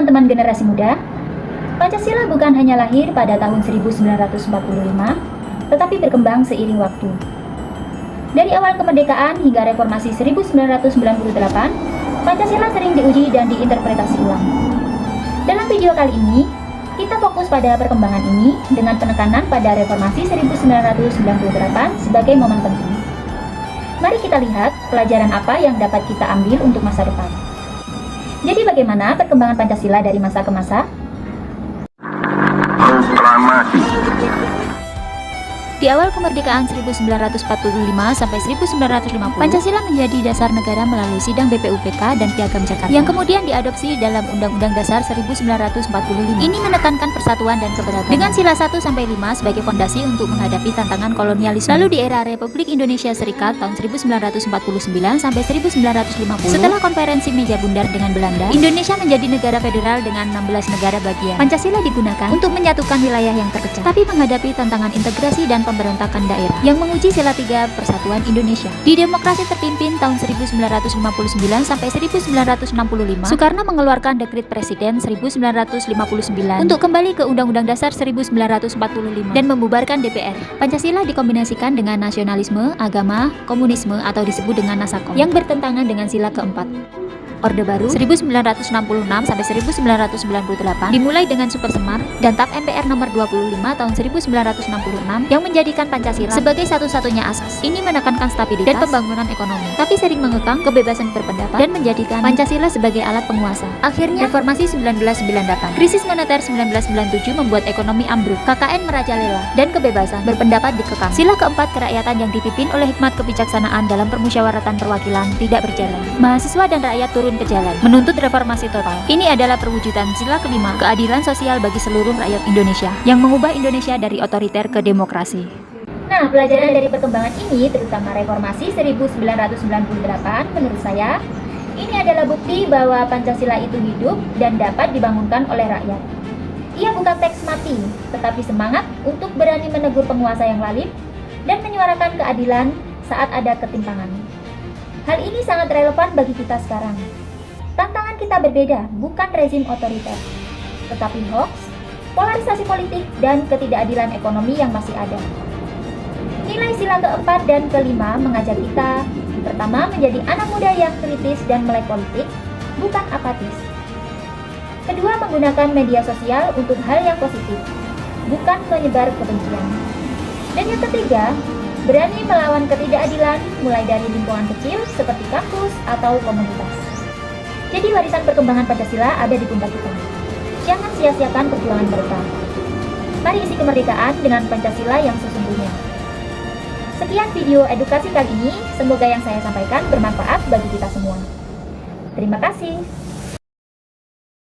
teman-teman generasi muda, Pancasila bukan hanya lahir pada tahun 1945, tetapi berkembang seiring waktu. Dari awal kemerdekaan hingga reformasi 1998, Pancasila sering diuji dan diinterpretasi ulang. Dalam video kali ini, kita fokus pada perkembangan ini dengan penekanan pada reformasi 1998 sebagai momen penting. Mari kita lihat pelajaran apa yang dapat kita ambil untuk masa depan. Jadi bagaimana perkembangan Pancasila dari masa ke masa? Proklamasi. Di awal kemerdekaan 1945 sampai 1950, Pancasila menjadi dasar negara melalui Sidang BPUPK dan Piagam Jakarta, yang kemudian diadopsi dalam Undang-Undang Dasar 1945. Ini menekankan persatuan dan keberagaman dengan sila 1 sampai 5 sebagai fondasi untuk menghadapi tantangan kolonialisme. Lalu di era Republik Indonesia Serikat tahun 1949 sampai 1950, setelah konferensi meja bundar dengan Belanda, Indonesia menjadi negara federal dengan 16 negara bagian. Pancasila digunakan untuk menyatukan wilayah yang terpecah, tapi menghadapi tantangan integrasi dan pemberontakan daerah yang menguji sila 3 persatuan Indonesia. Di demokrasi terpimpin tahun 1959 sampai 1965, Soekarno mengeluarkan dekret Presiden 1959 untuk kembali ke Undang-Undang Dasar 1945 dan membubarkan DPR. Pancasila dikombinasikan dengan nasionalisme, agama, komunisme atau disebut dengan Nasakom yang bertentangan dengan sila keempat. Orde Baru 1966 sampai 1998 dimulai dengan Super Semar dan TAP MPR nomor 25 tahun 1966 yang menjadikan Pancasila sebagai satu-satunya asas. Ini menekankan stabilitas dan pembangunan ekonomi, tapi sering mengekang kebebasan berpendapat dan menjadikan Pancasila sebagai alat penguasa. Akhirnya reformasi 1998, krisis moneter 1997 membuat ekonomi ambruk, KKN merajalela, dan kebebasan berpendapat dikekang. Sila keempat kerakyatan yang dipimpin oleh hikmat kebijaksanaan dalam permusyawaratan perwakilan tidak berjalan. Mahasiswa dan rakyat turun ke jalan, menuntut reformasi total. Ini adalah perwujudan sila kelima, keadilan sosial bagi seluruh rakyat Indonesia, yang mengubah Indonesia dari otoriter ke demokrasi. Nah, pelajaran dari perkembangan ini, terutama reformasi 1998, menurut saya, ini adalah bukti bahwa Pancasila itu hidup dan dapat dibangunkan oleh rakyat. Ia bukan teks mati, tetapi semangat untuk berani menegur penguasa yang lalim dan menyuarakan keadilan saat ada ketimpangan. Hal ini sangat relevan bagi kita sekarang. Tantangan kita berbeda, bukan rezim otoriter, tetapi hoax, polarisasi politik, dan ketidakadilan ekonomi yang masih ada. Nilai sila keempat dan kelima mengajak kita, pertama, menjadi anak muda yang kritis dan melek politik, bukan apatis. Kedua, menggunakan media sosial untuk hal yang positif, bukan menyebar kebencian. Dan yang ketiga, berani melawan ketidakadilan mulai dari lingkungan kecil seperti kampus atau komunitas. Jadi warisan perkembangan Pancasila ada di pundak kita. Jangan sia-siakan perjuangan mereka. Mari isi kemerdekaan dengan Pancasila yang sesungguhnya. Sekian video edukasi kali ini, semoga yang saya sampaikan bermanfaat bagi kita semua. Terima kasih.